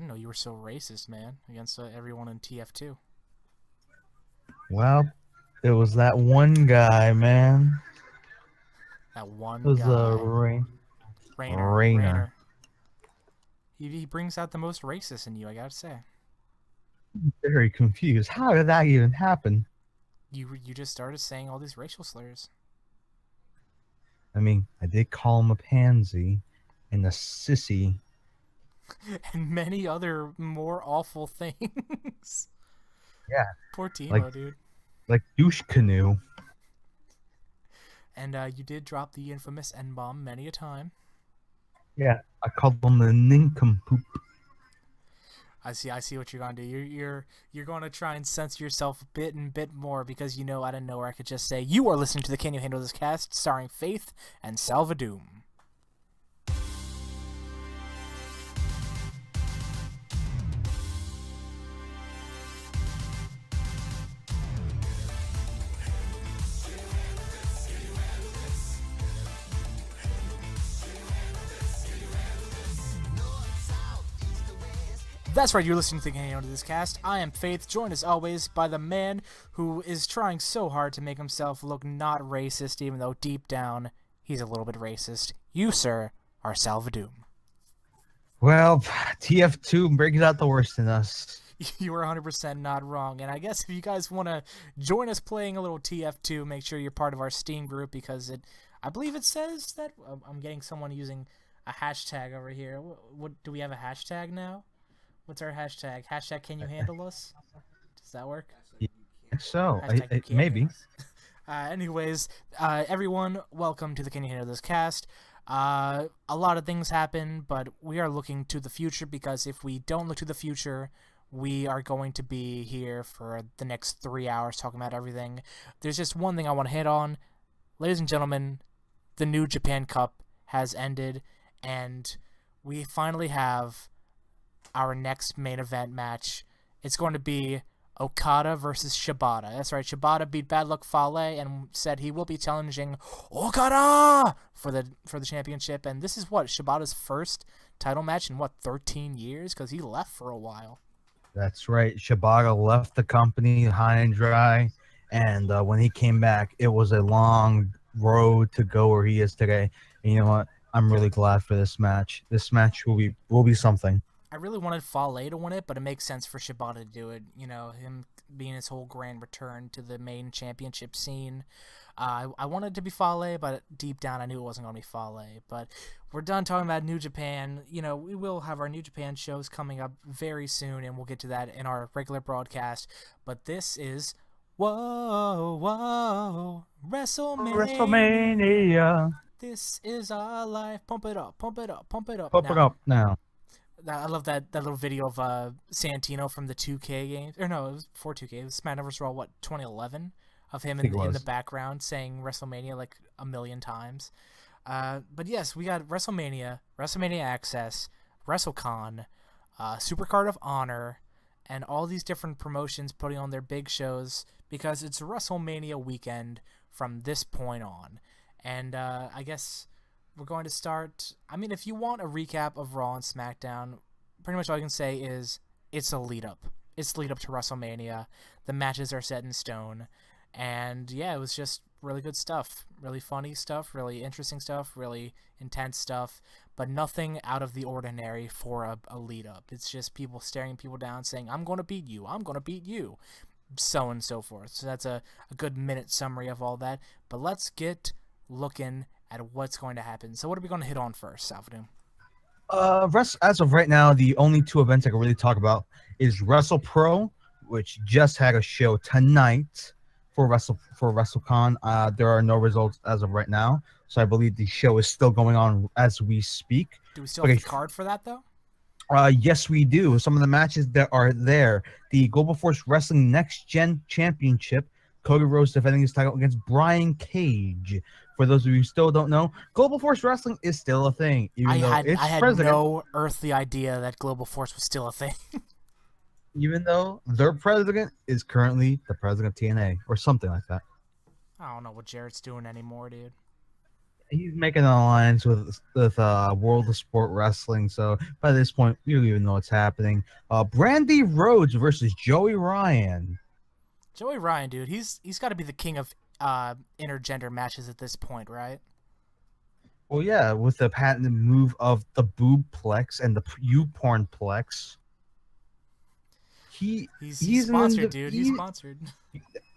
didn't know you were so racist, man, against everyone in TF2. Well, it was that one guy, man. That It one was guy, Rainer. Rayner. He brings out the most racist in you, I gotta say. Very confused. How did that even happen? You just started saying all these racial slurs. I mean, I did call him a pansy and a sissy. And many other more awful things. Yeah, Poor like Timo, dude. douche canoe. And you did drop the infamous N-bomb many a time. Yeah, I called him the nincompoop. I see what you're gonna do. You're gonna try and censor yourself a bit and bit more because you know out of nowhere I could just say you are listening to the Can You Handle This cast starring Faith and Salvadoom. That's right, you're listening to the Can You Handle This cast. I am Faith, joined as always by the man who is trying so hard to make himself look not racist, even though deep down he's a little bit racist. You, sir, are Salvadoom. Well, TF2 brings out the worst in us. You were 100% not wrong. And I guess if you guys want to join us playing a little TF2, make sure you're part of our Steam group because I believe it says that I'm getting someone using a hashtag over here. What do we have a hashtag now? What's our hashtag? Hashtag can you handle us? Does that work? Yeah, so, Hashtag you can't maybe. Anyways, everyone, welcome to the Can You Handle This cast. A lot of things happen, but we are looking to the future because if we don't look to the future, we are going to be here for the next 3 hours talking about everything. There's just one thing I want to hit on. Ladies and gentlemen, the New Japan Cup has ended, and we finally have our next main event match. It's going to be Okada versus Shibata. That's right, Shibata beat Bad Luck Fale and said he will be challenging Okada for the championship. And this is what Shibata's first title match in 13 years because he left for a while. That's right. Shibata left the company high and dry, and when he came back, it was a long road to go where he is today. And you know what? I'm really glad for this match. This match will be something. I really wanted Fale to win it, but it makes sense for Shibata to do it. You know, him being his whole grand return to the main championship scene. I wanted it to be Fale, but deep down I knew it wasn't going to be Fale. But we're done talking about New Japan. You know, we will have our New Japan shows coming up very soon, and we'll get to that in our regular broadcast. But this is whoa, WrestleMania. This is our life. Pump it up, pump it up, pump it up. Pump it up now. I love that little video of Santino from the 2K games. Or no, it was before 2K. It was SmackDown vs. Raw, 2011? Of him in the background saying WrestleMania like a million times. But yes, we got WrestleMania, WrestleMania Access, WrestleCon, Supercard of Honor, and all these different promotions putting on their big shows because it's WrestleMania weekend from this point on. And I guess we're going to start. I mean, if you want a recap of Raw and SmackDown, pretty much all I can say is it's a lead up. It's lead up to WrestleMania. The matches are set in stone. And yeah, it was just really good stuff. Really funny stuff, really interesting stuff, really intense stuff, but nothing out of the ordinary for a lead up. It's just people staring people down saying, I'm going to beat you. I'm going to beat you. So on and so forth. So that's a good minute summary of all that. But let's get looking at what's going to happen. So what are we going to hit on first, Salvadoom? As of right now, the only two events I can really talk about is WrestlePro, which just had a show tonight for WrestleCon. There are no results as of right now, so I believe the show is still going on as we speak. Do we still have a card for that though? Yes, we do. Some of the matches that are there: the Global Force Wrestling Next Gen Championship, Cody Rhodes defending his title against Brian Cage. For those of you who still don't know, Global Force Wrestling is still a thing. I had no earthly idea that Global Force was still a thing. Even though their president is currently the president of TNA or something like that. I don't know what Jarrett's doing anymore, dude. He's making an alliance with World of Sport Wrestling. So by this point, we don't even know what's happening. Brandy Rhodes versus Joey Ryan. Joey Ryan, dude, he's got to be the king of intergender matches at this point, right? Well, yeah, with the patented move of the boobplex and the U-pornplex. He's sponsored, dude. He's sponsored.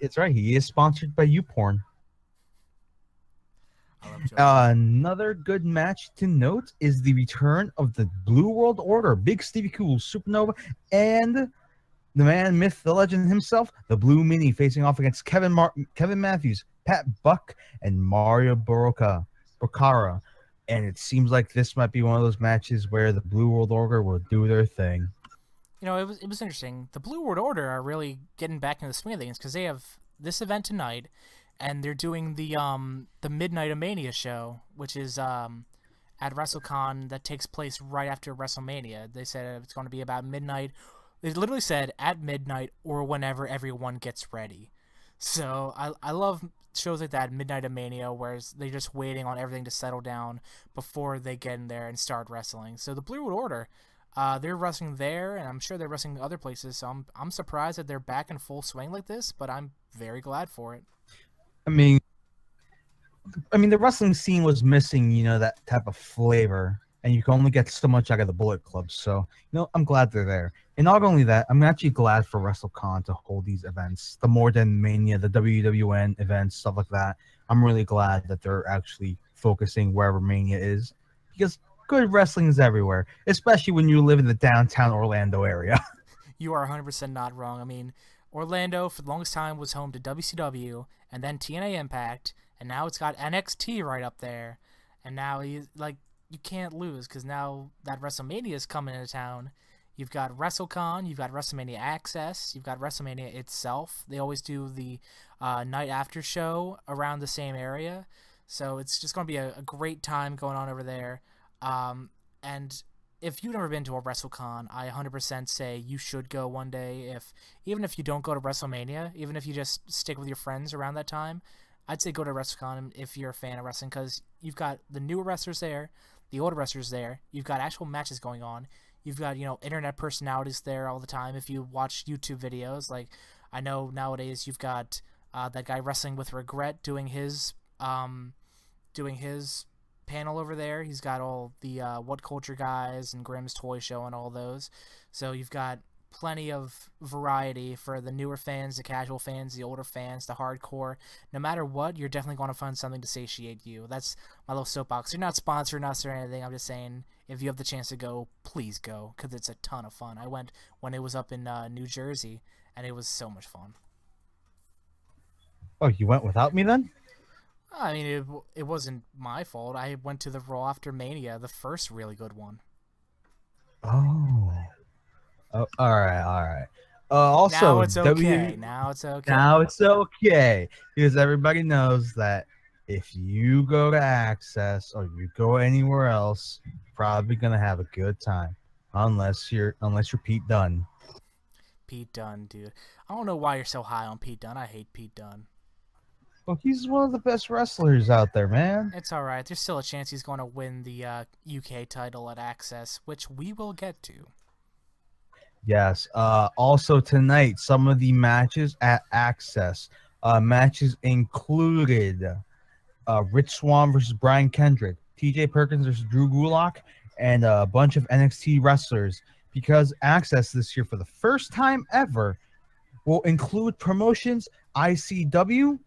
It's right. He is sponsored by YouPorn. I love Joey. Another good match to note is the return of the Blue World Order, Big Stevie Cool, Supernova, and the man, myth, the legend himself, the Blue Mini, facing off against Kevin Matthews, Pat Buck, and Mario Boccara. And it seems like this might be one of those matches where the Blue World Order will do their thing. You know, it was interesting. The Blue World Order are really getting back into the swing of things because they have this event tonight, and they're doing the Midnight Mania show, which is at WrestleCon that takes place right after WrestleMania. They said it's going to be about midnight. They literally said at midnight or whenever everyone gets ready. So I love shows like that, Midnight Mania, where they're just waiting on everything to settle down before they get in there and start wrestling. So the Blue World Order. They're wrestling there, and I'm sure they're wrestling other places. So I'm surprised that they're back in full swing like this, but I'm very glad for it. I mean, the wrestling scene was missing, that type of flavor, and you can only get so much out of the Bullet Club. So, I'm glad they're there. And not only that, I'm actually glad for WrestleCon to hold these events, the More Than Mania, the WWN events, stuff like that. I'm really glad that they're actually focusing wherever Mania is, because good wrestling is everywhere, especially when you live in the downtown Orlando area. You are 100% not wrong. I mean, Orlando for the longest time was home to WCW and then TNA Impact, and now it's got NXT right up there. And now you can't lose because now that WrestleMania is coming into town. You've got WrestleCon, you've got WrestleMania Access, you've got WrestleMania itself. They always do the night after show around the same area. So it's just going to be a great time going on over there. And if you've never been to a WrestleCon, I 100% say you should go one day. Even if you don't go to WrestleMania, even if you just stick with your friends around that time, I'd say go to WrestleCon if you're a fan of wrestling, because you've got the newer wrestlers there, the older wrestlers there, you've got actual matches going on, you've got internet personalities there all the time. If you watch YouTube videos, like I know nowadays you've got that guy Wrestling with Regret doing his panel over there. He's got all the What Culture guys and Grimm's Toy Show and all those. So you've got plenty of variety for the newer fans, the casual fans, the older fans, the hardcore. No matter what, you're definitely going to find something to satiate you. That's my little soapbox. You're not sponsoring us or anything. I'm just saying, if you have the chance to go, please go, because it's a ton of fun. I went when it was up in New Jersey, and it was so much fun. Oh, you went without me then? I mean, it wasn't my fault. I went to the Raw after Mania, the first really good one. Oh, all right. Also, now it's okay. Now it's okay. Now it's okay, because everybody knows that if you go to Access or you go anywhere else, you're probably gonna have a good time, unless you're Pete Dunne. Pete Dunne, dude. I don't know why you're so high on Pete Dunne. I hate Pete Dunne. Well, he's one of the best wrestlers out there, man. It's all right. There's still a chance he's going to win the UK title at Access, which we will get to. Yes. Also tonight, some of the matches at Access. Matches included Rich Swann versus Brian Kendrick, TJ Perkins versus Drew Gulak, and a bunch of NXT wrestlers. Because Access this year, for the first time ever, will include promotions ICW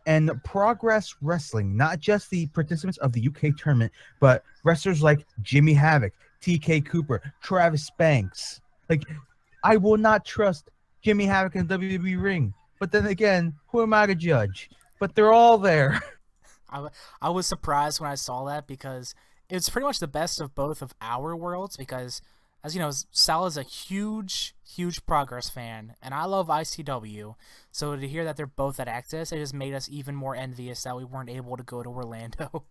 and Progress Wrestling. Not just the participants of the UK tournament, but wrestlers like Jimmy Havoc, TK Cooper, Travis Banks. Like, I will not trust Jimmy Havoc in the WWE ring. But then again, who am I to judge? But they're all there. I was surprised when I saw that, because it's pretty much the best of both of our worlds, because, as you know, Sal is a huge Progress fan, and I love ICW. So to hear that they're both at Access, it just made us even more envious that we weren't able to go to Orlando.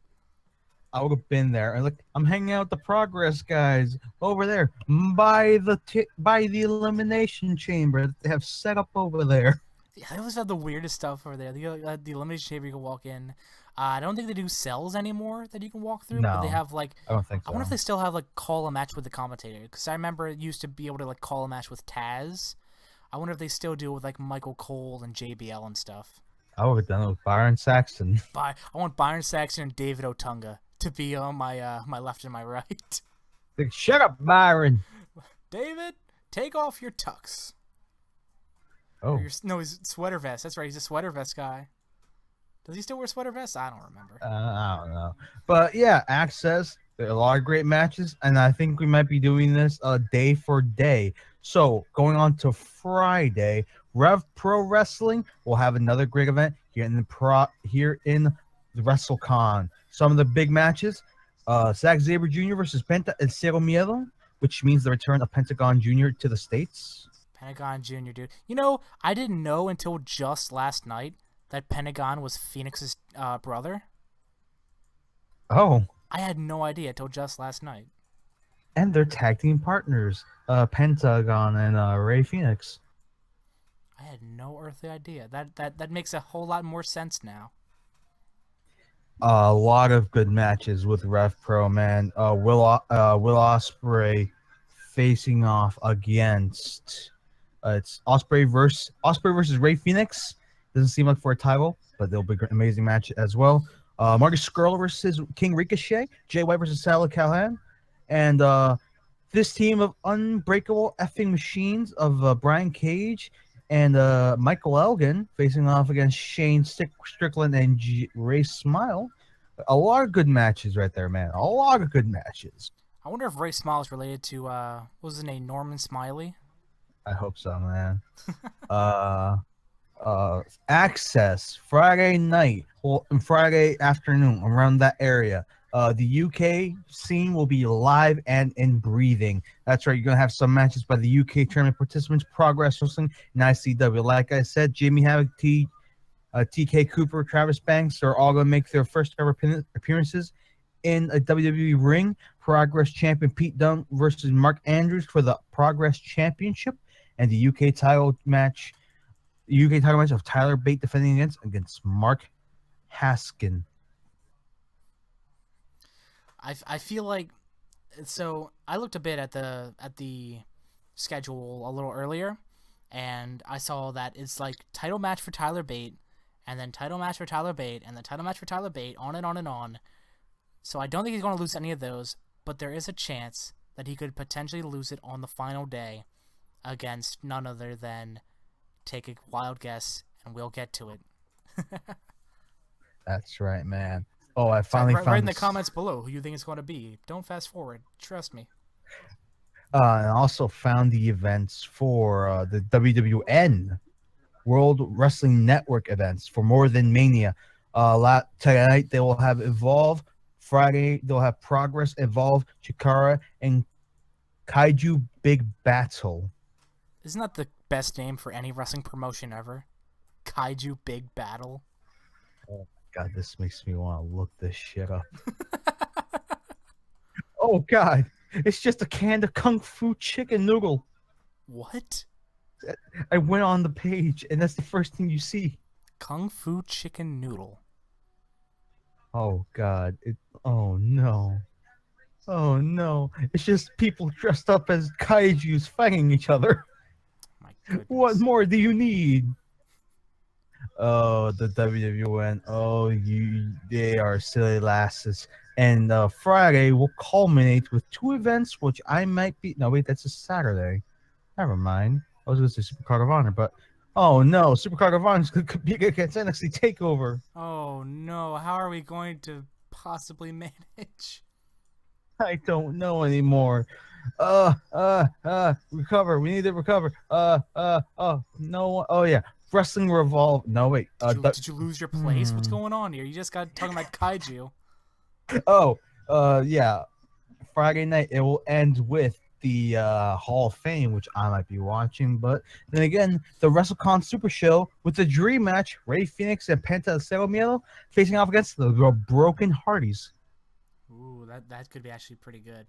I would have been there. And I'm hanging out with the Progress guys over there by the Elimination Chamber that they have set up over there. Yeah, they always have the weirdest stuff over there. The Elimination Chamber, you can walk in. I don't think they do cells anymore that you can walk through, but they No, have like. I don't think so. I wonder if they still have like call a match with the commentator, because I remember it used to be able to like call a match with Taz. I wonder if they still do it with like Michael Cole and JBL and stuff. I would have done it with Byron Saxton. I want Byron Saxton and David Otunga to be on my left and my right. Like, shut up, Byron. David, take off your tux. Oh. No, his sweater vest. That's right. He's a sweater vest guy. Does he still wear sweater vests? I don't remember. I don't know. But yeah, Access. There are a lot of great matches, and I think we might be doing this day for day. So going on to Friday, Rev Pro Wrestling will have another great event here in the WrestleCon. Some of the big matches: Zack Sabre Jr. versus Penta and Cero Miedo, which means the return of Pentagon Jr. to the States. Pentagon Jr., dude. You know, I didn't know until just last night that Pentagon was Phoenix's brother. Oh. I had no idea until just last night. And they're tag team partners, Pentagon and Ray Phoenix. I had no earthly idea. That makes a whole lot more sense now. A lot of good matches with Rev Pro, man. Will Ospreay facing off against it's Ospreay versus Ray Phoenix. Doesn't seem like for a title, but they'll be an amazing match as well. Marcus Skrull versus King Ricochet, Jay White versus Sally Callahan, and this team of unbreakable effing machines of Brian Cage and Michael Elgin facing off against Shane Strickland and Ray Smile. A lot of good matches right there, man. A lot of good matches. I wonder if Ray Smile is related to what was his name, Norman Smiley? I hope so, man. Access Friday night, Friday afternoon, around that area. The UK scene will be live and in breathing. That's right. You're gonna have some matches by the UK tournament participants, Progress Wrestling, and ICW. Like I said, Jamie Havoc, TK Cooper, Travis Banks are all gonna make their first ever appearances in a WWE ring. Progress champion Pete Dunne versus Mark Andrews for the Progress Championship, and the UK title match. UK title match of Tyler Bate defending against Mark Haskin. I feel like, so I looked a bit at the schedule a little earlier, and I saw that it's like title match for Tyler Bate, and then title match for Tyler Bate, and then title match for Tyler Bate, on and on and on. So I don't think he's going to lose any of those, but there is a chance that he could potentially lose it on the final day against none other than, take a wild guess, and we'll get to it. That's right, man. Oh, I finally found write in the comments below who you think it's going to be. Don't fast forward. Trust me. And I also found the events for the WWN World Wrestling Network events for More Than Mania. Tonight they will have Evolve. Friday they'll have Progress, Evolve, Chikara, and Kaiju Big Battle. Isn't that the best name for any wrestling promotion ever? Kaiju Big Battle. Oh my god, this makes me want to look this shit up. Oh god, it's just a can of Kung Fu chicken noodle. What? I went on the page, and that's the first thing you see. Kung Fu chicken noodle. Oh god, oh no. Oh no, it's just people dressed up as kaijus fighting each other. My goodness. What more do you need? Oh, the WWN. Oh, they are silly lasses. And Friday will culminate with two events, which I might be. No, wait, that's a Saturday. Never mind. I was going to say Supercard of Honor, but oh no, Supercard of Honor could be against NXT Takeover. Oh no, how are we going to possibly manage? I don't know anymore. Recover. We need to recover. No. Oh yeah. Wrestling Revolve. No wait. Did you lose your place? What's going on here? You just got talking like kaiju. Oh. Yeah. Friday night it will end with the Hall of Fame, which I might be watching. But then again, the WrestleCon Super Show with the Dream Match: Ray Phoenix and Penta Cero Miedo facing off against the Broken Hardys. Ooh, that could be actually pretty good.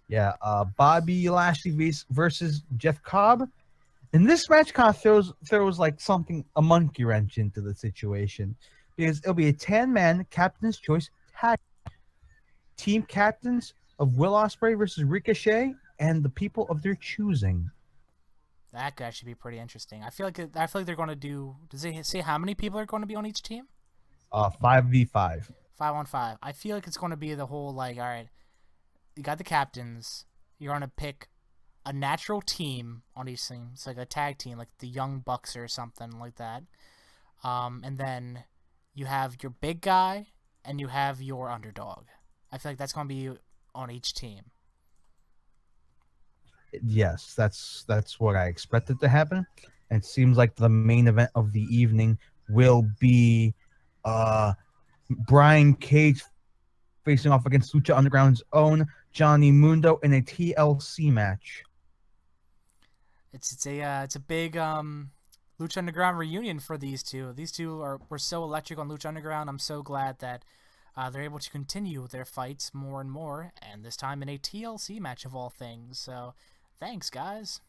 Yeah, Bobby Lashley versus Jeff Cobb. And this match kind of throws like something, a monkey wrench into the situation. because it'll be a 10-man captain's choice tag. Team captains of Will Ospreay versus Ricochet and the people of their choosing. That could actually be pretty interesting. I feel like they're going to do. Does they say how many people are going to be on each team? 5v5. 5-on-5. I feel like it's going to be the whole like, all right, you got the captains. You're going to pick a natural team on each team. It's like a tag team, like the Young Bucks or something like that. And then you have your big guy and you have your underdog. I feel like that's going to be on each team. Yes, that's what I expected to happen. And it seems like the main event of the evening will be Brian Cage facing off against Lucha Underground's own Johnny Mundo in a TLC match. It's a big Lucha Underground reunion for these two. These two were so electric on Lucha Underground. I'm so glad that they're able to continue their fights more and more, and this time in a TLC match of all things. So, thanks, guys.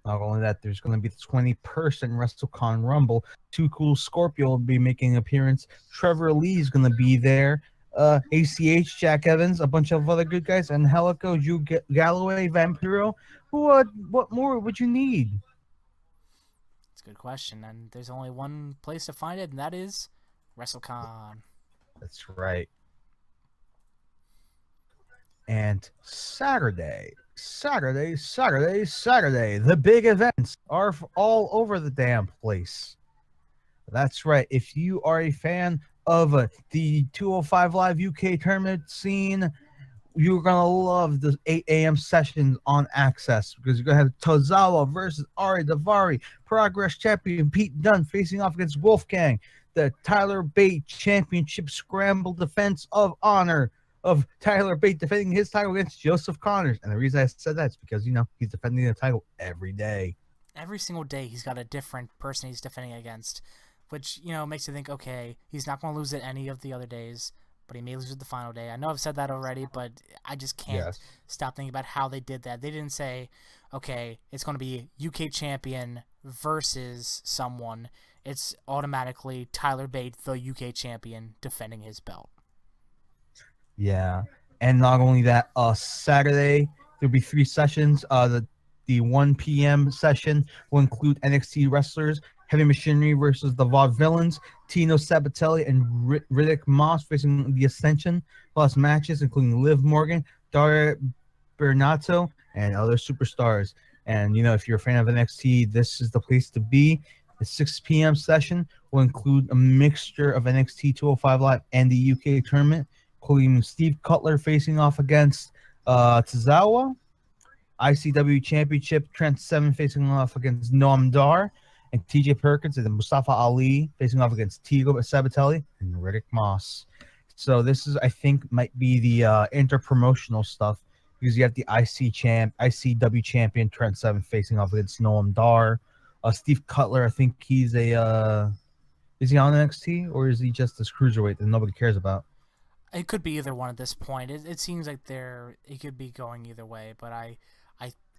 Not only that, there's going to be the 20-person WrestleCon Rumble. Too Cool Scorpio will be making an appearance. Trevor Lee's going to be there. ACH, Jack Evans, a bunch of other good guys, and Helico, Drew Galloway, Vampiro. What more would you need? It's a good question, and there's only one place to find it, and that is WrestleCon. That's right. And Saturday. The big events are all over the damn place. That's right. If you are a fan of the 205 Live UK tournament scene, you're going to love the 8 a.m. sessions on Access, because you're going to have Tozawa versus Ari Daivari, Progress champion Pete Dunne facing off against Wolfgang, the Tyler Bate Championship Scramble Defense of Honor of Tyler Bate defending his title against Joseph Connors. And the reason I said that is because, he's defending the title every day. Every single day he's got a different person he's defending against, which, makes you think, okay, he's not going to lose it any of the other days, but he may lose it the final day. I know I've said that already, but I just can't stop thinking about how they did that. They didn't say, okay, it's going to be UK champion versus someone. It's automatically Tyler Bate, the UK champion, defending his belt. Yeah, and not only that, Saturday there'll be 3 sessions. The 1 p.m. session will include NXT wrestlers, Heavy Machinery versus the Vaudevillains, Tino Sabatelli and Riddick Moss facing the Ascension, plus matches including Liv Morgan, Daria Bernato, and other superstars. And, if you're a fan of NXT, this is the place to be. The 6 p.m. session will include a mixture of NXT 205 Live and the UK tournament, including Steve Cutler facing off against Tozawa, ICW Championship Trent Seven facing off against Noam Dar, and TJ Perkins and Mustafa Ali facing off against Tigo Sabatelli and Riddick Moss. So this is, I think, might be the inter-promotional stuff, because you have the ICW champion Trent Seven facing off against Noam Dar. Steve Cutler, I think he's is he on NXT, or is he just this cruiserweight that nobody cares about? It could be either one at this point. It seems like it could be going either way, but I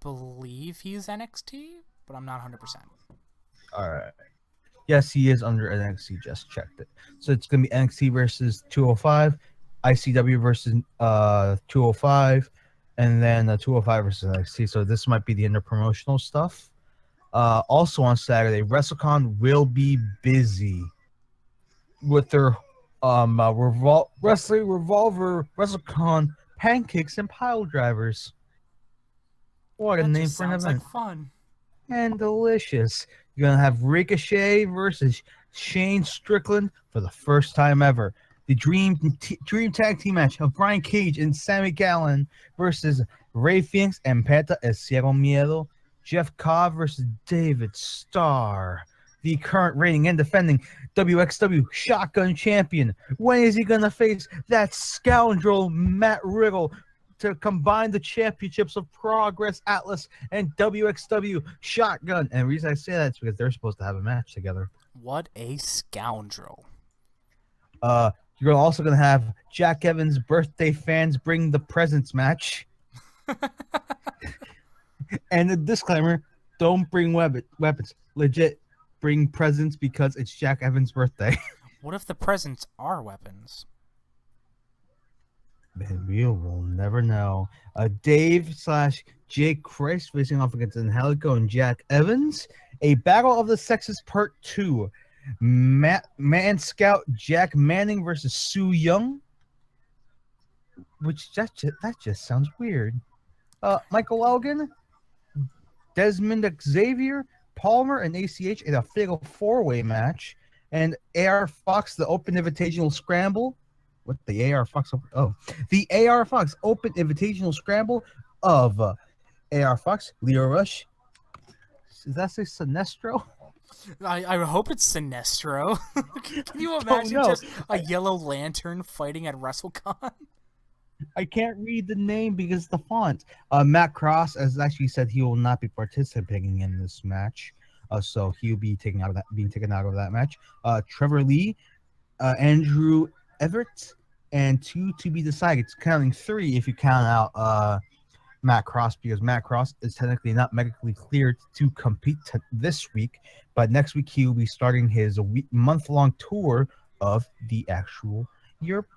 believe he's NXT, but I'm not 100%. All right. Yes, he is under NXT. Just checked it. So it's going to be NXT versus 205, ICW versus 205, and then 205 versus NXT. So this might be the interpromotional stuff. Also on Saturday, WrestleCon will be busy with their Wrestling Revolver WrestleCon Pancakes and Pile Drivers. What a name for an event. Sounds like fun. And delicious. You're going to have Ricochet versus Shane Strickland for the first time ever. The Dream Tag Team match of Brian Cage and Sami Callihan versus Rey Fenix and Penta El Ciego Miedo. Jeff Cobb versus David Starr. The current reigning and defending WXW Shotgun Champion. When is he going to face that scoundrel Matt Riddle to combine the championships of Progress Atlas and WXW Shotgun? And the reason I say that is because they're supposed to have a match together. What a scoundrel. You're also going to have Jack Evans' birthday fans bring the presents match. And the disclaimer, don't bring weapons. Legit, bring presents because it's Jack Evans' birthday. What if the presents are weapons? Man, we will never know. Dave/Jake Christ facing off against Angelico and Jack Evans. A Battle of the Sexes Part 2. Man Scout Jack Manning versus Sue Young. Which that just sounds weird. Michael Elgin, Desmond Xavier, Palmer, and ACH in a fatal 4-way match. And AR Fox, the Open Invitational Scramble. What the AR Fox? Oh, the AR Fox Open Invitational Scramble of AR Fox, Leo Rush. Does that say Sinestro? I hope it's Sinestro. Can you imagine just a yellow lantern fighting at WrestleCon? I can't read the name because the font. Matt Cross has actually said he will not be participating in this match, so he'll be taken out of that match. Trevor Lee, Andrew Everett, and 2 to be decided. It's counting 3 if you count out Matt Cross, because Matt Cross is technically not medically cleared to compete this week, but next week he will be starting his month-long tour of the actual Europe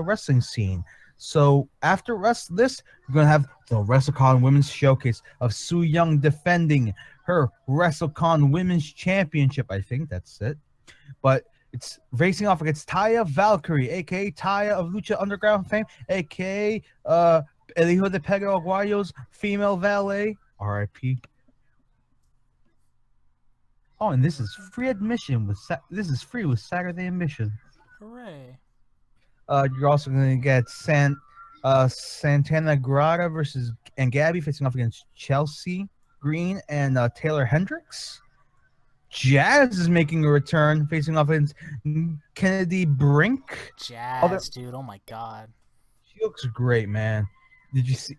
wrestling scene. So after this, we're going to have the WrestleCon Women's Showcase of Sue Young defending her WrestleCon Women's Championship. I think that's it. But it's racing off against Taya Valkyrie, a.k.a. Taya of Lucha Underground fame, a.k.a. El Hijo de Pedro Aguayo's female valet, R.I.P. Oh, and this is free admission with Saturday admission. Hooray! You're also going to get Santana Grata and Gabby facing off against Chelsea Green and Taylor Hendricks. Jazz is making a return, facing off against Kennedy Brink. Jazz, dude, oh my god. She looks great, man.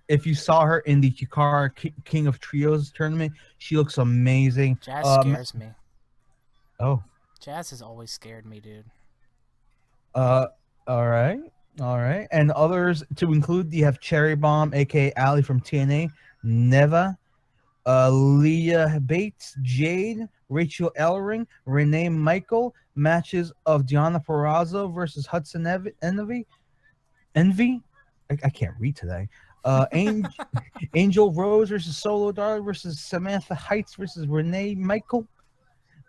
If you saw her in the Chikara King of Trios tournament, she looks amazing. Jazz scares me. Oh. Jazz has always scared me, dude. All right. And others to include, you have Cherry Bomb, aka Ali from TNA, Neva, Leah Bates, Jade, Rachel Ellering, Renee Michael, matches of Deonna Purrazzo versus Hudson Envy. I can't read today. Angel Rose versus Solo Darling versus Samantha Heights versus Renee Michael.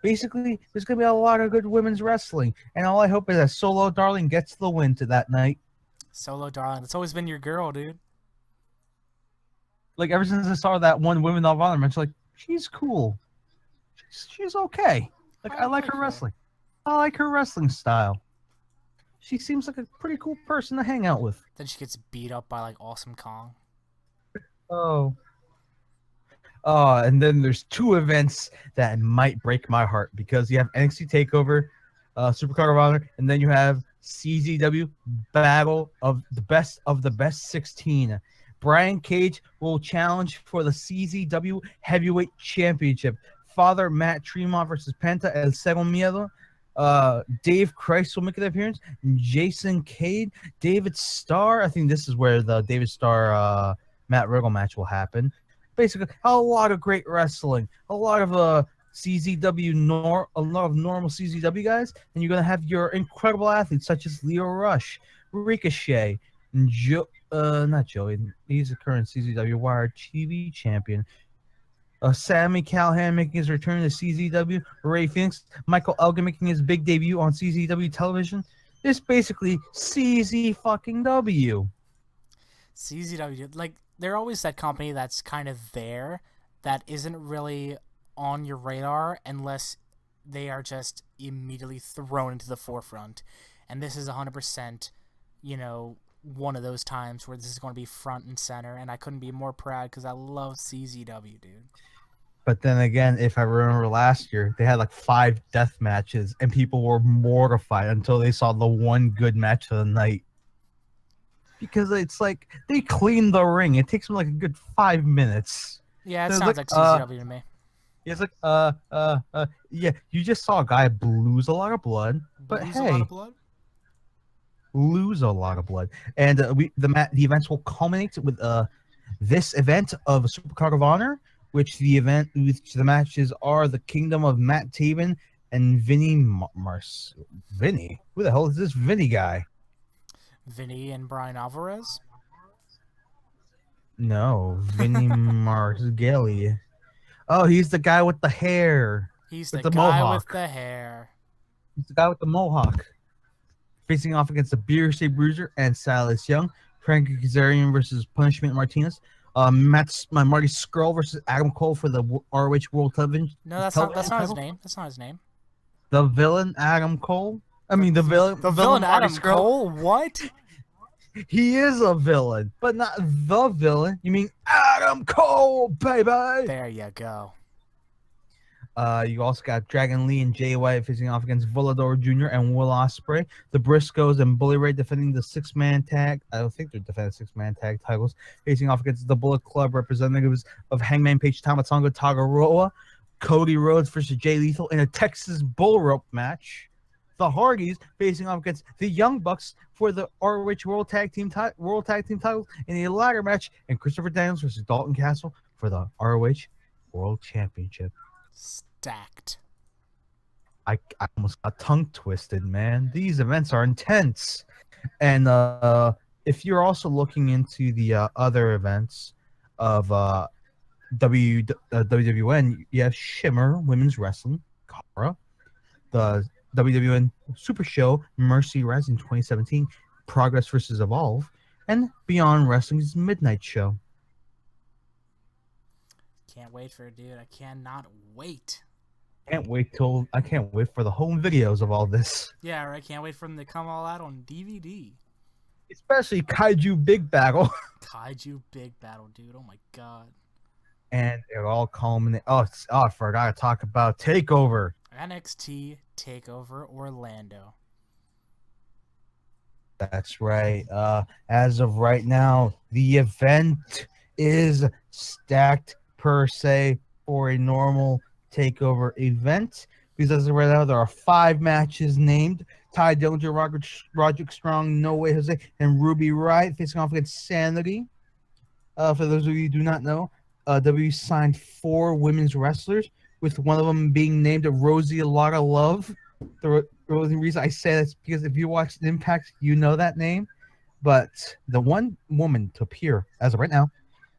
Basically, there's going to be a lot of good women's wrestling. And all I hope is that Solo Darling gets the win to that night. Solo Darling. It's always been your girl, dude. Like, ever since I saw that one Women of Honor match, like, she's cool. She's okay. Like, I like her wrestling. I like her wrestling style. She seems like a pretty cool person to hang out with. Then she gets beat up by, like, Awesome Kong. Oh. And then there's 2 events that might break my heart, because you have NXT TakeOver, Supercard of Honor, and then you have CZW Battle of the Best 16. Brian Cage will challenge for the CZW Heavyweight Championship. Father Matt Tremont versus Penta El Cero Miedo. Dave Christ will make an appearance. Jason Cade, David Starr. I think this is where the David Starr Matt Riddle match will happen. Basically, a lot of great wrestling, a lot of normal CZW guys, and you're gonna have your incredible athletes such as Leo Rush, Ricochet, and not Joey. He's the current CZW Wired TV champion. Sammy Callahan making his return to CZW. Ray Phoenix, Michael Elgin making his big debut on CZW television. It's basically CZ fucking W. CZW, like, they're always that company that's kind of there that isn't really on your radar unless they are just immediately thrown into the forefront. And this is 100%, one of those times where this is going to be front and center, and I couldn't be more proud because I love CZW, dude. But then again, if I remember last year, they had like 5 death matches, and people were mortified until they saw the one good match of the night. Because it's like they clean the ring. It takes them like a good 5 minutes. Yeah, it sounds like CZW to me. It's like yeah, you just saw a guy lose a lot of blood, but lose a lot of blood? Lose a lot of blood, and the events will culminate with this event of Supercard of Honor, which the matches are the Kingdom of Matt Taven and Vinny? Who the hell is this Vinny guy? Vinny and Brian Alvarez? No, Vinny Margelli. Oh, he's the guy with the hair. He's With the the guy with mohawk. the hair. He's the guy with the mohawk. Facing off against the Beer State Bruiser and Silas Young. Frankie Kazarian versus Punishment Martinez. Marty Scurll versus Adam Cole for the ROH World Television. No, that's not his name. That's not his name. The villain Adam Cole. The villain Marty Adam Scurll. Cole. What? He is a villain, but not the villain. You mean Adam Cole, baby? There you go. You also got Dragon Lee and Jay White facing off against Volador Jr. and Will Ospreay. The Briscoes and Bully Ray defending the six-man tag. I don't think they're defending six-man tag titles. Facing off against the Bullet Club representatives of Hangman Page, Tama Tonga, Tagaroa, Cody Rhodes versus Jay Lethal in a Texas Bull Rope match. The Hardys facing off against the Young Bucks for the ROH World Tag Team titles in a ladder match, and Christopher Daniels versus Dalton Castle for the ROH World Championship. Stacked. I almost got tongue twisted, man. These events are intense. And if you're also looking into the other events of WWN, you have Shimmer Women's Wrestling, Cara, the WWN Super Show, Mercy Rising 2017, Progress versus Evolve, and Beyond Wrestling's Midnight Show. Can't wait for it, dude. I cannot wait. I can't wait for the home videos of all this. Yeah, right. Can't wait for them to come all out on DVD. Especially Kaiju Big Battle. Kaiju Big Battle, dude. Oh my god. And it all culminates. I forgot to talk about TakeOver. NXT TakeOver Orlando. That's right. As of right now, the event is stacked per se for a normal TakeOver event, because as of right now, there are 5 matches named. Ty Dillinger, Roderick Strong, No Way Jose, and Ruby Riott facing off against Sanity. For those of you who do not know, W signed 4 women's wrestlers, with one of them being named Rosie Lotta Love. The only reason I say that's because if you watch Impact, you know that name. But the one woman to appear as of right now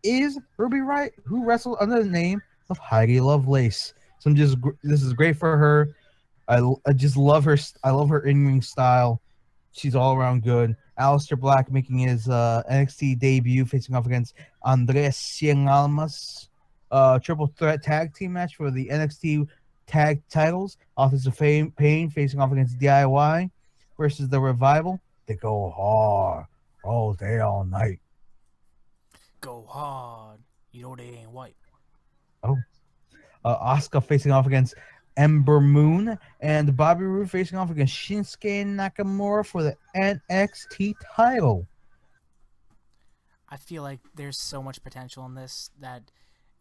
is Ruby Riott, who wrestled under the name of Heidi Lovelace. So this is great for her. I just love her. I love her in-ring style. She's all around good. Aleister Black making his NXT debut, facing off against Andreas Cien Almas. Triple threat tag team match for the NXT tag titles. Authors of Pain facing off against DIY versus the Revival. They go hard all day, all night. Go hard. You know they ain't white. Oh. Asuka facing off against Ember Moon, and Bobby Roode facing off against Shinsuke Nakamura for the NXT title. I feel like there's so much potential in this that,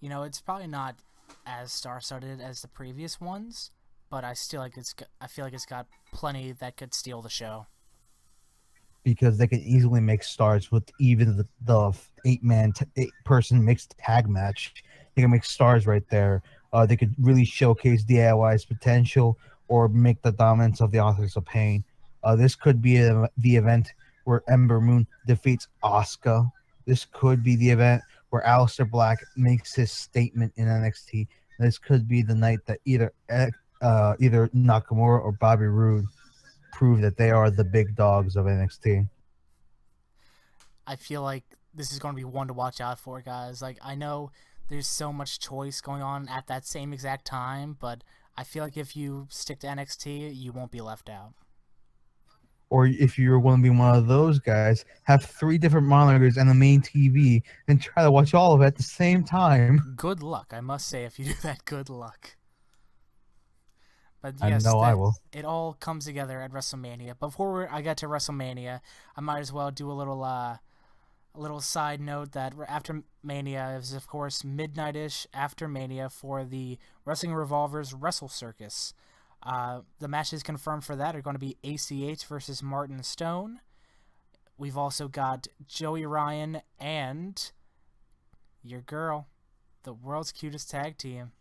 it's probably not as star-studded as the previous ones, but I feel like it's got plenty that could steal the show. Because they could easily make stars with even the 8-person mixed tag match. They can make stars right there. They could really showcase DIY's potential or make the dominance of the Authors of Pain. This could be the event where Ember Moon defeats Asuka. This could be the event where Aleister Black makes his statement in NXT. This could be the night that either Nakamura or Bobby Roode prove that they are the big dogs of NXT. I feel like this is going to be one to watch out for, guys. Like, I know there's so much choice going on at that same exact time, but I feel like if you stick to NXT, you won't be left out. Or if you're going to be one of those guys, have 3 different monitors and the main TV and try to watch all of it at the same time. Good luck, I must say. If you do that, good luck. But yes, I know I will. It all comes together at WrestleMania. Before I get to WrestleMania, I might as well do a little side note that after Mania is, of course, midnight-ish after Mania for the Wrestling Revolver's Wrestle Circus. The matches confirmed for that are going to be ACH versus Martin Stone. We've also got Joey Ryan and your girl, the world's cutest tag team.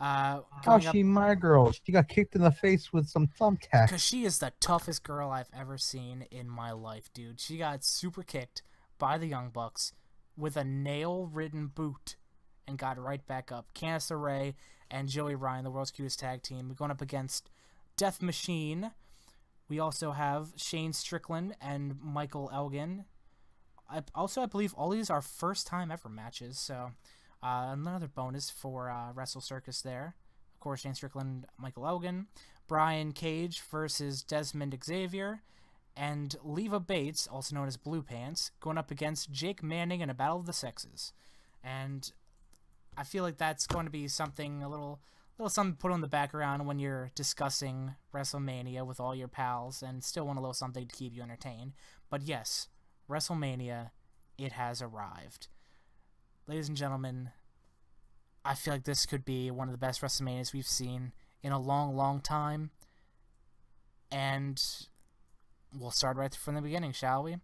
How's she my girl? She got kicked in the face with some thumbtacks. Because she is the toughest girl I've ever seen in my life, dude. She got super kicked by the Young Bucks with a nail-ridden boot and got right back up. Candice LeRae and Joey Ryan, the world's cutest tag team, going up against Death Machine. We also have Shane Strickland and Michael Elgin. I believe all these are first-time ever matches, so another bonus for Wrestle Circus there. Of course, Shane Strickland, Michael Elgin, Brian Cage versus Desmond Xavier, and Leva Bates, also known as Blue Pants, going up against Jake Manning in a battle of the sexes. And I feel like that's going to be something, a little something put on the background when you're discussing WrestleMania with all your pals and still want a little something to keep you entertained. But yes, WrestleMania, it has arrived. Ladies and gentlemen, I feel like this could be one of the best WrestleManias we've seen in a long, long time. And we'll start right from the beginning, shall we?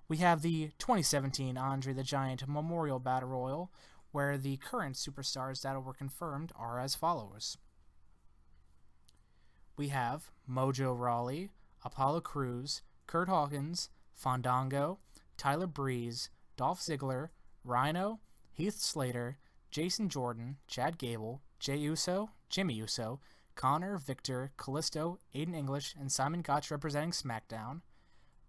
We have the 2017 Andre the Giant Memorial Battle Royal, where the current superstars that were confirmed are as follows. We have Mojo Rawley, Apollo Crews, Kurt Hawkins, Fandango, Tyler Breeze, Dolph Ziggler, Rhino, Heath Slater, Jason Jordan, Chad Gable, Jey Uso, Jimmy Uso, Connor, Victor, Kalisto, Aiden English, and Simon Gotch representing SmackDown.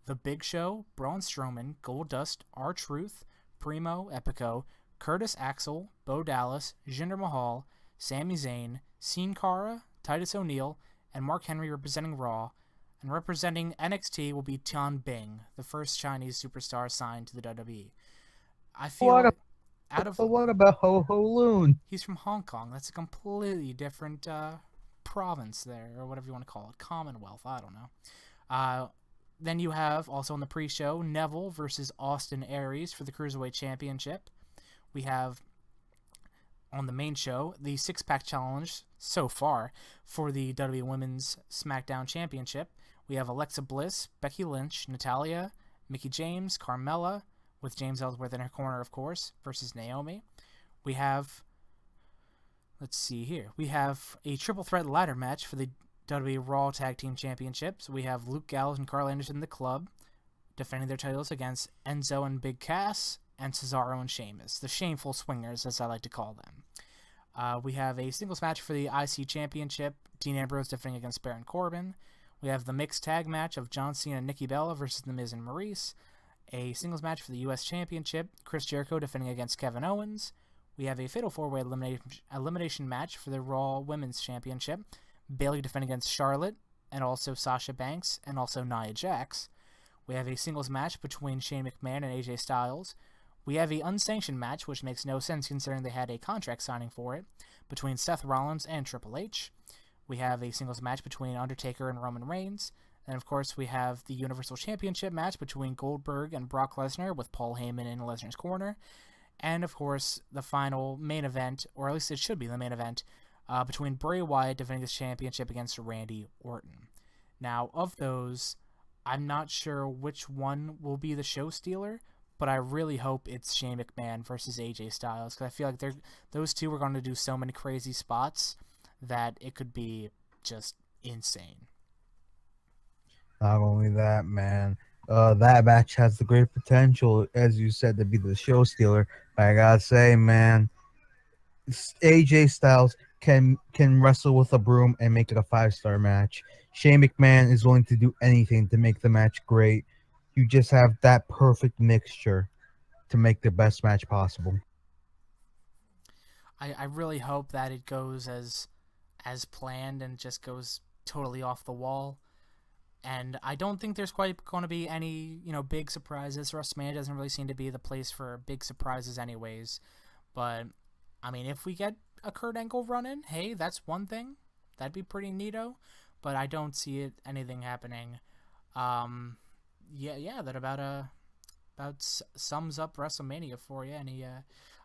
The Big Show, Braun Strowman, Goldust, R-Truth, Primo, Epico, Curtis Axel, Bo Dallas, Jinder Mahal, Sami Zayn, Sin Cara, Titus O'Neil, and Mark Henry representing Raw. And representing NXT will be Tian Bing, the first Chinese superstar signed to the WWE. I feel what about Ho Ho Loon? He's from Hong Kong. That's a completely different province there, or whatever you want to call it. Commonwealth, I don't know. Then you have, also on the pre-show, Neville versus Austin Aries for the Cruiserweight Championship. We have, on the main show, the six-pack challenge so far for the WWE Women's SmackDown Championship. We have Alexa Bliss, Becky Lynch, Natalya, Mickie James, Carmella, with James Ellsworth in her corner, of course, versus Naomi. We have, let's see here, we have a triple threat ladder match for the WWE Raw Tag Team Championships. We have Luke Gallows and Carl Anderson in the club defending their titles against Enzo and Big Cass and Cesaro and Sheamus, the Shameful Swingers, as I like to call them. We have a singles match for the IC Championship, Dean Ambrose defending against Baron Corbin. We have the mixed tag match of John Cena and Nikki Bella versus The Miz and Maurice. A singles match for the U.S. Championship, Chris Jericho defending against Kevin Owens. We have a Fatal 4-Way elimination match for the Raw Women's Championship, Bayley defending against Charlotte, and also Sasha Banks, and also Nia Jax. We have a singles match between Shane McMahon and AJ Styles. We have a unsanctioned match, which makes no sense considering they had a contract signing for it, between Seth Rollins and Triple H. We have a singles match between Undertaker and Roman Reigns. And, of course, we have the Universal Championship match between Goldberg and Brock Lesnar with Paul Heyman in Lesnar's corner. And, of course, the final main event, or at least it should be the main event, between Bray Wyatt defending his championship against Randy Orton. Now, of those, I'm not sure which one will be the show stealer, but I really hope it's Shane McMahon versus AJ Styles, because I feel like those two are going to do so many crazy spots that it could be just insane. Not only that, man, that match has the great potential, as you said, to be the show stealer. But I gotta say, man, AJ Styles can wrestle with a broom and make it a 5-star match. Shane McMahon is willing to do anything to make the match great. You just have that perfect mixture to make the best match possible. I really hope that it goes as planned and just goes totally off the wall. And I don't think there's quite going to be any, big surprises. WrestleMania doesn't really seem to be the place for big surprises anyways. But, I mean, if we get a Kurt Angle run-in, hey, that's one thing. That'd be pretty neato. But I don't see anything happening. That about sums up WrestleMania for you.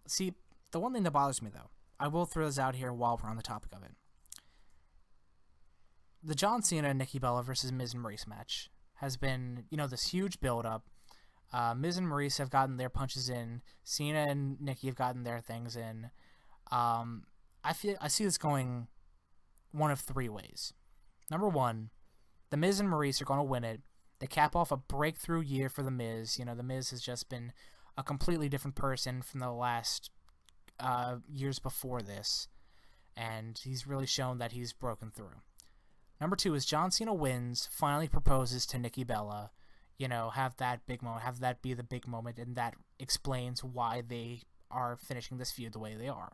See, the one thing that bothers me, though, I will throw this out here while we're on the topic of it. The John Cena and Nikki Bella versus Miz and Maurice match has been, this huge build-up. Miz and Maurice have gotten their punches in. Cena and Nikki have gotten their things in. I I see this going one of three ways. Number one, The Miz and Maurice are going to win it. They cap off a breakthrough year for The Miz. You know, The Miz has just been a completely different person from the last years before this, and he's really shown that he's broken through. Number two is John Cena wins, finally proposes to Nikki Bella. You know, have that big moment, have that be the big moment, and that explains why they are finishing this feud the way they are.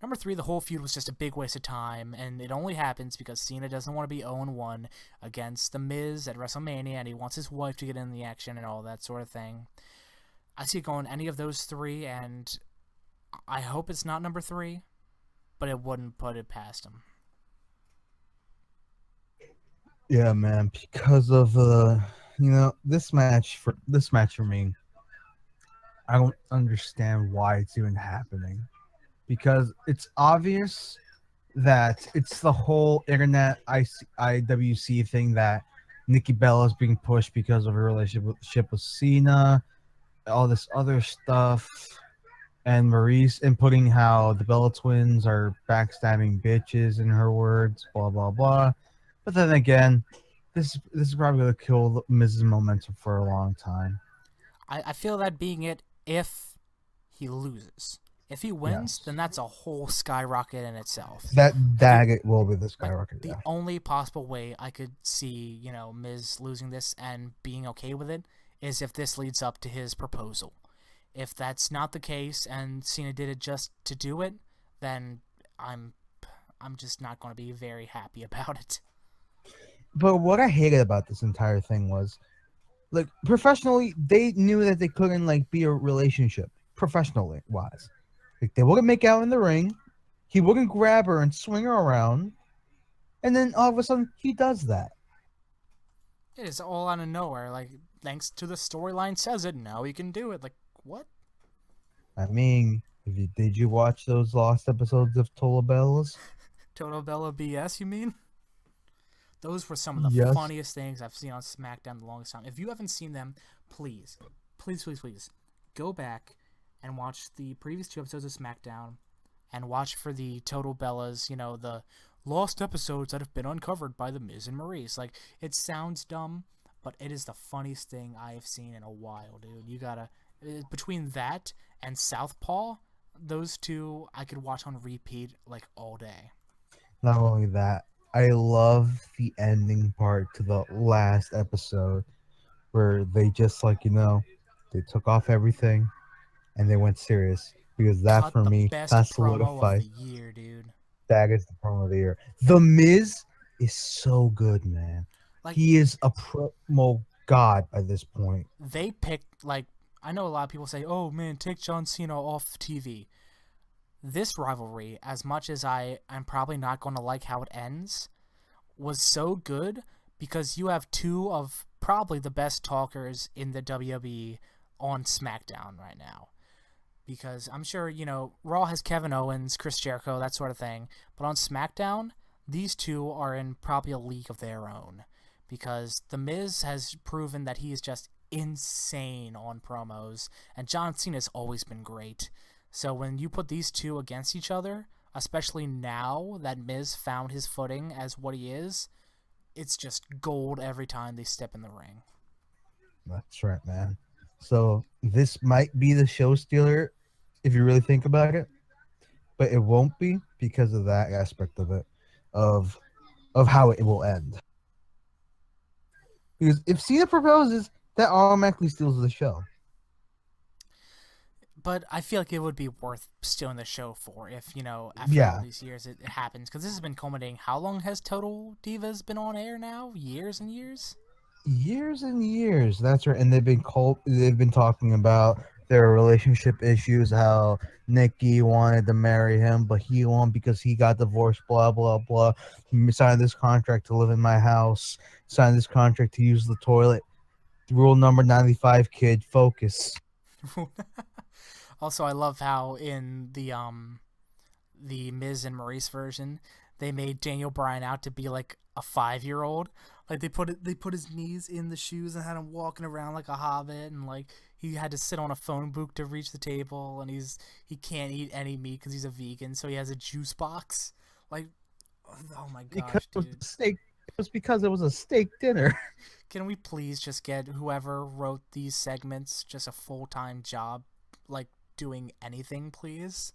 Number three, the whole feud was just a big waste of time, and it only happens because Cena doesn't want to be 0-1 against The Miz at WrestleMania, and he wants his wife to get in the action and all that sort of thing. I see it going any of those three, and I hope it's not number three, but it wouldn't put it past him. Yeah, man, because of this match for me, I don't understand why it's even happening. Because it's obvious that it's the whole internet IWC thing that Nikki Bella is being pushed because of her relationship with Cena, all this other stuff, and Maurice inputting how the Bella twins are backstabbing bitches in her words, blah blah blah. But then again, this is probably gonna kill Mrs. Momentum for a long time. I feel that being it if he loses. If he wins, then that's a whole skyrocket in itself. That will be the skyrocket. The only possible way I could see, Miz losing this and being okay with it is if this leads up to his proposal. If that's not the case and Cena did it just to do it, then I'm just not going to be very happy about it. But what I hated about this entire thing was, like, professionally, they knew that they couldn't be a relationship professionally wise. Like, they wouldn't make out in the ring. He wouldn't grab her and swing her around. And then all of a sudden, he does that. It is all out of nowhere. Like, thanks to the storyline says it, now he can do it. Like, what? I mean, did you watch those lost episodes of Total Bellas? Total Bella BS, you mean? Those were some of the funniest things I've seen on SmackDown the longest time. If you haven't seen them, please, go back and watch the previous 2 episodes of SmackDown and watch for the Total Bellas, the lost episodes that have been uncovered by The Miz and Maurice. Like, it sounds dumb, but it is the funniest thing I have seen in a while, dude. You gotta, between that and Southpaw, those two I could watch on repeat, all day. Not only that, I love the ending part to the last episode where they just, they took off everything and they went serious, because that for me, that's solidified. Of the year, dude. That is the promo of the year. The Miz is so good, man. He is a promo god by this point. They picked, I know a lot of people say, oh man, take John Cena off TV. This rivalry, as much as I'm probably not going to like how it ends, was so good because you have 2 of probably the best talkers in the WWE on SmackDown right now. Because I'm sure, Raw has Kevin Owens, Chris Jericho, that sort of thing. But on SmackDown, these 2 are in probably a league of their own. Because The Miz has proven that he is just insane on promos. And John Cena's always been great. So when you put these 2 against each other, especially now that Miz found his footing as what he is, it's just gold every time they step in the ring. That's right, man. So this might be the show stealer if you really think about it, but it won't be because of that aspect of it, of how it will end. Because if Cena proposes, that automatically steals the show. But I feel like it would be worth stealing the show for if, after all these years it happens. Because this has been culminating. How long has Total Divas been on air now? Years and years? Years and years. That's right. And they've been talking about their relationship issues, how Nikki wanted to marry him, but he won because he got divorced, blah, blah, blah. He signed this contract to live in my house, signed this contract to use the toilet. Rule number 95, kid, focus. Also, I love how in the Miz and Maurice version, they made Daniel Bryan out to be like a 5-year-old. Like they put his knees in the shoes and had him walking around like a hobbit, and he had to sit on a phone booth to reach the table, and he can't eat any meat because he's a vegan, so he has a juice box. Like, oh my gosh, dude. It was because it was a steak dinner. Can we please just get whoever wrote these segments just a full-time job, like doing anything, please?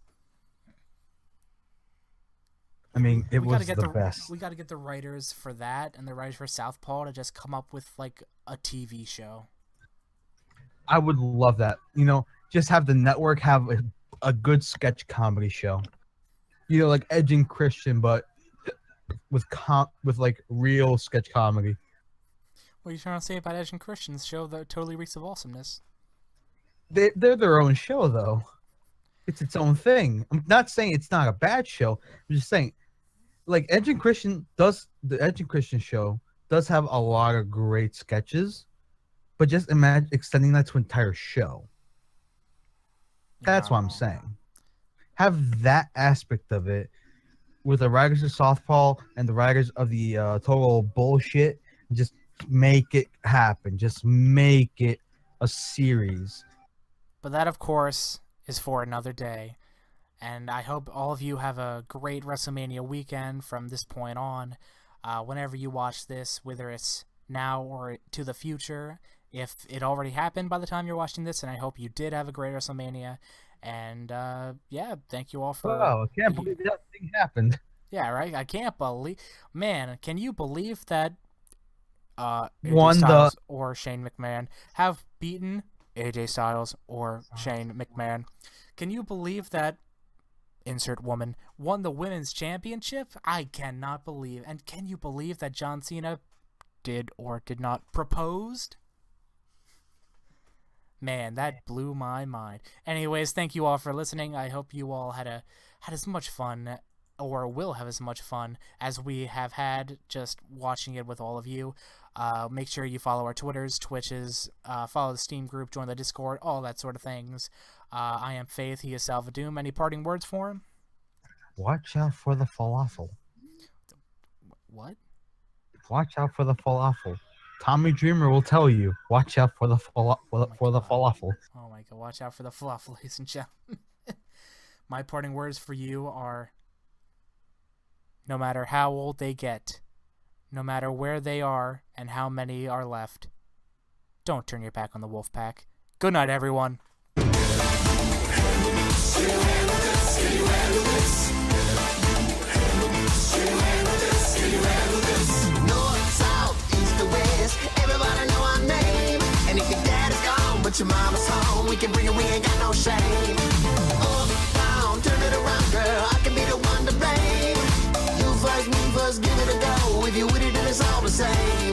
I mean, it was the best. We got to get the writers for that and the writers for Southpaw to just come up with like a TV show. I would love that. You know, just have the network have a good sketch comedy show. You know, like Edge and Christian, but with like real sketch comedy. What are you trying to say about Edge and Christian's show that totally reeks of awesomeness? They're their own show, though. It's its own thing. I'm not saying it's not a bad show. I'm just saying, like, the Edge and Christian show does have a lot of great sketches, but just imagine extending that to an entire show. That's what I'm saying. Have that aspect of it with the writers of Southpaw and the writers of the total bullshit. Just make it happen. Just make it a series. But that, of course, is for another day. And I hope all of you have a great WrestleMania weekend from this point on. Whenever you watch this, whether it's now or to the future, if it already happened by the time you're watching this, and I hope you did have a great WrestleMania. And yeah, thank you all for... Wow, I can't believe that thing happened. Yeah, right? I can't believe... Man, can you believe that AJ Styles or Shane McMahon have beaten AJ Styles or Shane McMahon? Can you believe that insert woman won the women's championship? I cannot believe. And can you believe that John Cena did or did not proposed? Man, that blew my mind. Anyways, thank you all for listening. I hope you all had as much fun, or will have as much fun as we have had just watching it with all of you. Make sure you follow our Twitters, Twitches, follow the Steam group, join the Discord, all that sort of things. I am Faith. He is Salvadoom. Any parting words for him? Watch out for the falafel. What? Watch out for the falafel. Tommy Dreamer will tell you. Watch out for the falafel. Oh my god! Watch out for the falafel, ladies and gentlemen. My parting words for you are: no matter how old they get, no matter where they are and how many are left, don't turn your back on the wolf pack. Good night, everyone. Everybody know our name. And if your dad is gone, but your mama's home, we can bring it, we ain't got no shame. Up, down, turn it around, girl, I can be the one to blame. You first, me first, give it a go. If you with it, then it's all the same.